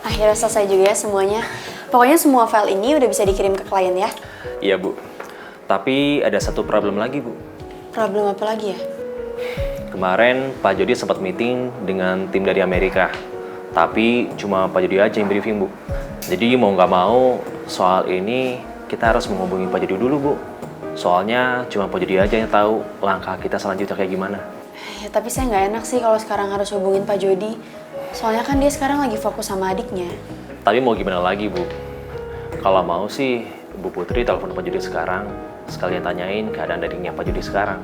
Akhirnya selesai juga ya semuanya. Pokoknya semua file ini udah bisa dikirim ke klien ya. Iya Bu, tapi ada satu problem lagi Bu. Problem apa lagi ya? Kemarin Pak Jody sempat meeting dengan tim dari Amerika. Tapi cuma Pak Jody aja yang briefing Bu. Jadi mau nggak mau soal ini kita harus menghubungi Pak Jody dulu Bu. Soalnya cuma Pak Jody aja yang tahu langkah kita selanjutnya kayak gimana. Ya tapi saya nggak enak sih kalau sekarang harus hubungin Pak Jody. Soalnya kan dia sekarang lagi fokus sama adiknya. Tapi mau gimana lagi Bu? Kalau mau sih Bu Putri telepon Pak Jody sekarang. Sekalian tanyain keadaan adiknya Pak Jody sekarang.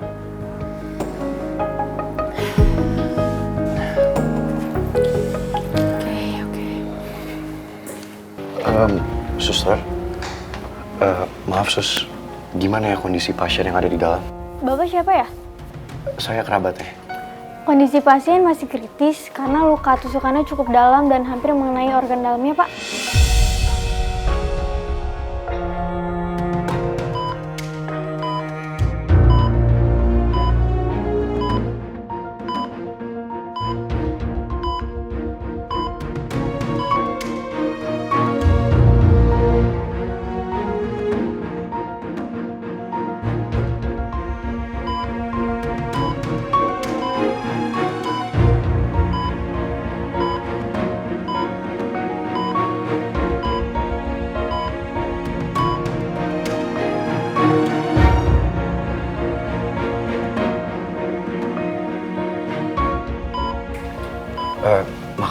Suster, maaf sus, gimana ya kondisi pasien yang ada di dalam? Bapak siapa ya? Saya kerabatnya. Kondisi pasien masih kritis karena luka tusukannya cukup dalam dan hampir mengenai organ dalamnya, Pak.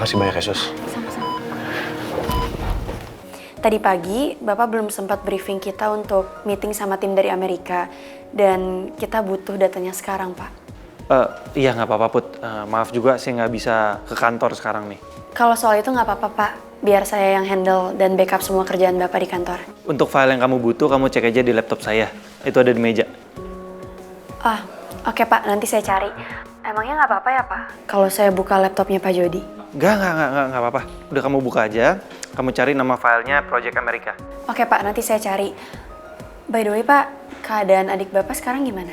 Makasih banyak ya sus. Sama-sama. Tadi pagi, Bapak belum sempat briefing kita untuk meeting sama tim dari Amerika. Dan kita butuh datanya sekarang, Pak. Iya nggak apa-apa Put. Maaf juga saya nggak bisa ke kantor sekarang nih. Kalau soal itu nggak apa-apa, Pak. Biar saya yang handle dan backup semua kerjaan Bapak di kantor. Untuk file yang kamu butuh, kamu cek aja di laptop saya. Itu ada di meja. Ah, oke Pak. Nanti saya cari. Emangnya nggak apa-apa ya, Pak? Kalau saya buka laptopnya Pak Jody? Nggak apa-apa. Udah kamu buka aja. Kamu cari nama filenya Project America. Oke Pak, nanti saya cari. By the way Pak, keadaan adik Bapak sekarang gimana?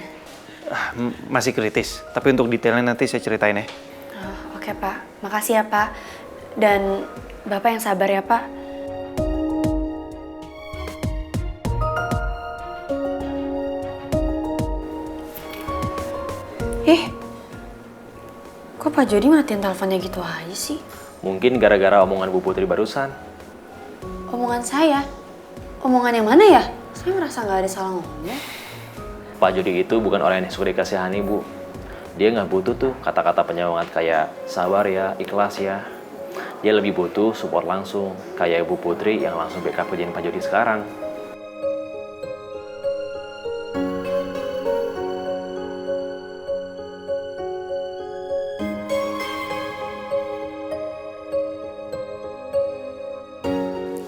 Masih kritis. Tapi untuk detailnya nanti saya ceritain ya. Oke Pak, makasih ya Pak. Dan Bapak yang sabar ya Pak. Kok Pak Jody matiin teleponnya gitu aja sih? Mungkin gara-gara omongan Bu Putri barusan. Omongan saya? Omongan yang mana ya? Saya merasa nggak ada salah ngomong. Pak Jody itu bukan orang yang suka dikasihani Bu. Dia nggak butuh tuh kata-kata penyemangat kayak sabar ya, ikhlas ya. Dia lebih butuh support langsung, kayak Bu Putri yang langsung backup kerjaan Pak Jody sekarang.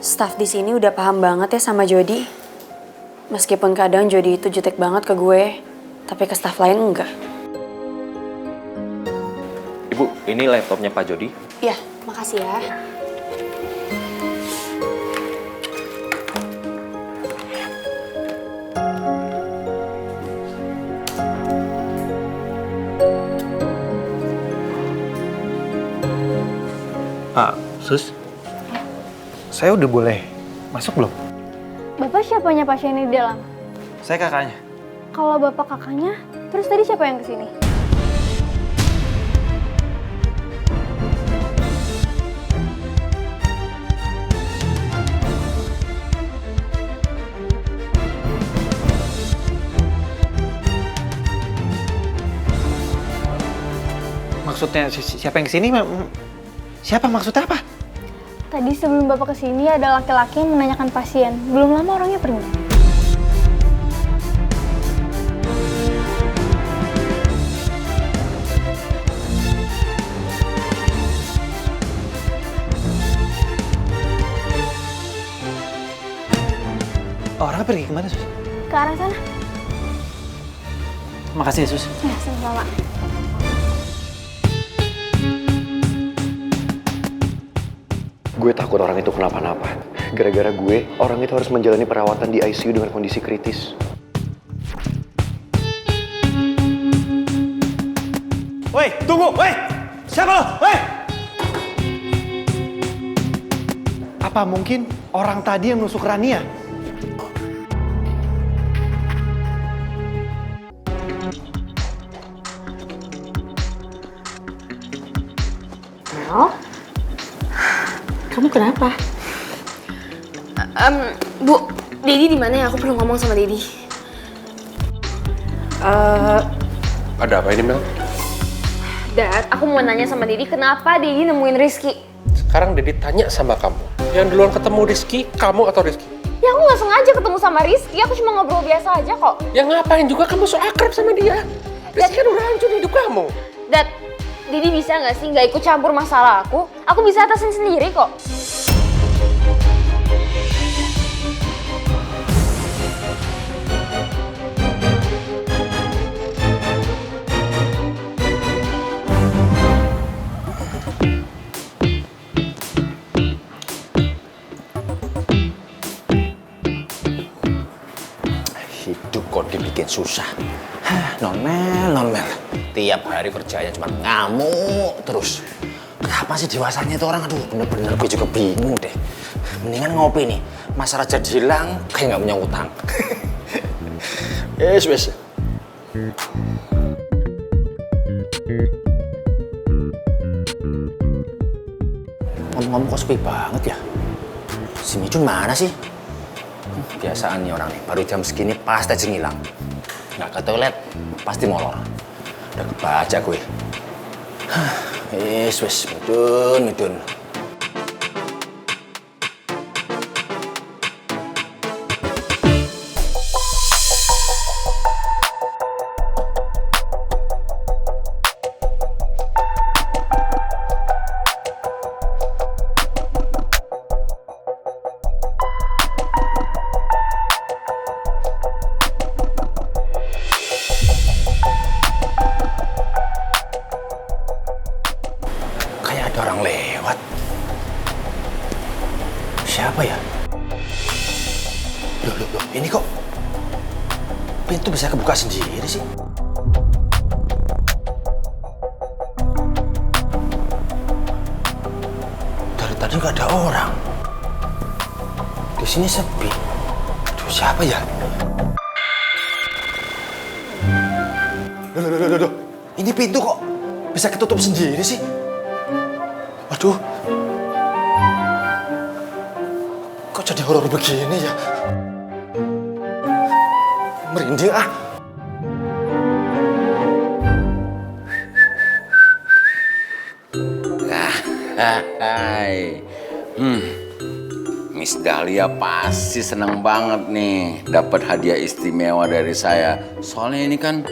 Staff di sini udah paham banget ya sama Jody. Meskipun kadang Jody itu jutek banget ke gue, tapi ke staff lain enggak. Ibu, ini laptopnya Pak Jody. Iya, makasih ya. Sus, saya udah boleh masuk belum? Bapak siapanya pasien di dalam? Saya kakaknya. Kalau Bapak kakaknya, terus tadi siapa yang kesini? Maksudnya siapa yang kesini? Siapa maksudnya apa? Tadi sebelum Bapak kesini ada laki-laki yang menanyakan pasien. Belum lama orangnya pergi. Orangnya pergi kemana, Sus? Ke arah sana. Makasih ya, Sus. Ya, sama-sama. Gue takut orang itu kenapa-napa. Gara-gara gue, orang itu harus menjalani perawatan di ICU dengan kondisi kritis. Woi, tunggu! Woi! Siapa lo? Woi! Apa mungkin orang tadi yang nusuk Rania? Mel, kamu kenapa? Bu, Dedi di mana ya? Aku perlu ngomong sama Dedi. Ada apa ini, Mel? Dad, aku mau nanya sama Dedi, kenapa Dedi nemuin Rizky? Sekarang Dedi tanya sama kamu. Yang duluan ketemu Rizky, kamu atau Rizky? Ya aku nggak sengaja ketemu sama Rizky, aku cuma ngobrol biasa aja kok. Ya ngapain juga kamu so akrab sama dia? Rizky kan udah hancur hidup kamu. Dad, Dedi bisa nggak sih nggak ikut campur masalah aku? Aku bisa atasin sendiri kok. Hidup kok dibikin susah. Non Mel. Tiap hari kerjanya cuma ngamuk terus. Kenapa sih dewasanya itu orang? Aduh, bener-bener gue juga bingung deh. Mendingan ngopi nih. Mas Raja hilang, kayak nggak punya utang. Wes. Ngomong-ngomong kok sepi banget ya? Si Micun mana sih? Biasaan nih orang nih, baru jam segini pasti aja ngilang. Nggak ke toilet, pasti molor. Udah kebaca gue. Wes, medun. Kayak ada orang lewat. Siapa ya? Loh, ini kok pintu bisa kebuka sendiri sih? Dari tadi nggak ada orang. Di sini sepi. Aduh, siapa ya? Loh. Ini pintu kok bisa ketutup sendiri sih? Waduh, kok jadi horor begini ya? Merinding ah. Hai. Miss Dahlia pasti senang banget nih dapat hadiah istimewa dari saya. Soalnya ini kan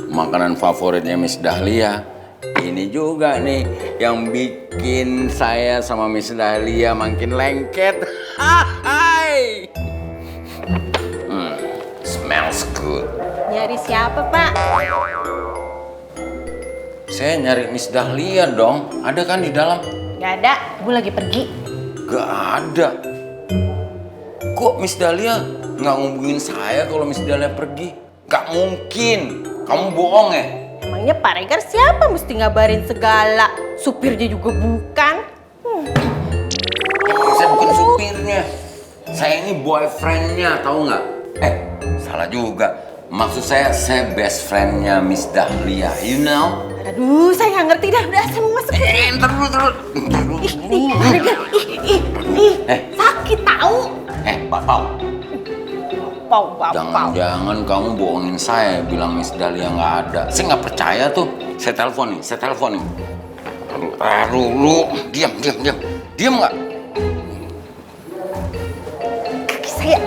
makanan favoritnya Miss Dahlia. Ini juga nih yang bikin saya sama Miss Dahlia makin lengket. Hai. Smells good. Nyari siapa, Pak? Saya nyari Miss Dahlia dong. Ada kan di dalam? Gak ada, gue lagi pergi. Gak ada. Kok Miss Dahlia nggak ngubungin saya kalau Miss Dahlia pergi? Gak mungkin. Kamu bohong ya? Emangnya Pak Regar siapa mesti ngabarin segala? Supirnya juga bukan. Saya bukan supirnya. Saya ini boyfriendnya, tahu nggak? Salah juga. Maksud saya best friendnya Miss Dahlia, you know? Aduh, saya nggak ngerti dah. Udah, saya mau masuk. Ntar dulu. Pak Regar, sakit tahu. Bapak. Jangan-jangan kamu bohongin saya bilang Miss Dahlia nggak ada. Saya nggak percaya tuh. Saya telepon nih. Aduh, lu diam. Diam nggak? Kaki saya.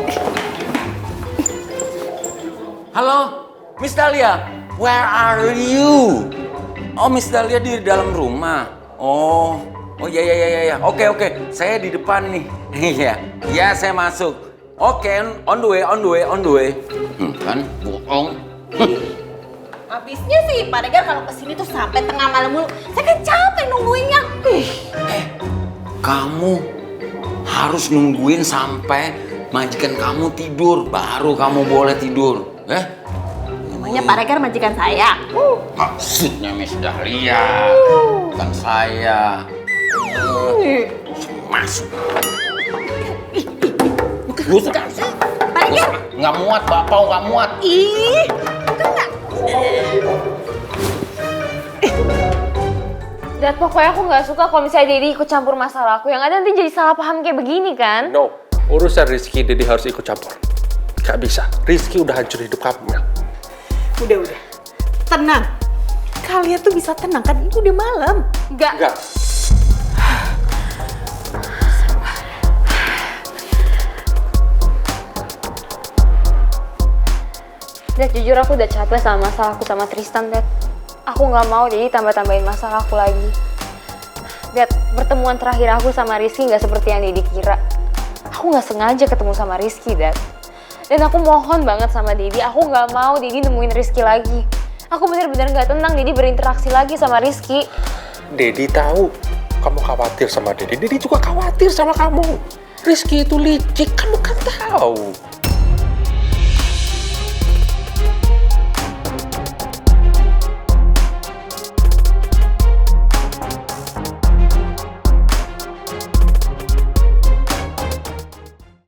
Halo, Miss Dahlia. Where are you? Oh, Miss Dahlia di dalam rumah. Oh ya. Oke. Saya di depan nih. Iya, saya masuk. Oke, on the way. Kan bohong. Habisnya sih Pak Regar kalau kesini tuh sampai tengah malam mulu. Saya kan capek nungguinnya. Kamu harus nungguin sampai majikan kamu tidur, baru kamu boleh tidur. Emangnya Pak Regar majikan saya? Maksudnya Miss Dahlia, bukan saya. Masuk. Busuk kan sih? Ayo. Nggak muat, bapau nggak muat. Ih, enggak. Dad, pokoknya aku nggak suka kalau misalnya Dedi ikut campur masalah aku. Yang ada nanti jadi salah paham kayak begini kan? No, urusan Rizky, Dedi harus ikut campur. Gak bisa, Rizky udah hancur hidup kamu, Mel. Udah. Tenang. Kalian tuh bisa tenang kan? Ini udah malam. Enggak. Enggak. Dad, jujur aku udah capek sama masalah aku sama Tristan, Dad. Aku nggak mau jadi tambah-tambahin masalah aku lagi. Dad, pertemuan terakhir aku sama Rizky nggak seperti yang Dedi kira. Aku nggak sengaja ketemu sama Rizky, Dad. Dan aku mohon banget sama Dedi, aku nggak mau Dedi nemuin Rizky lagi. Aku bener-bener nggak tenang Dedi berinteraksi lagi sama Rizky. Dedi tahu kamu khawatir sama Dedi. Dedi juga khawatir sama kamu. Rizky itu licik, kamu kan tahu.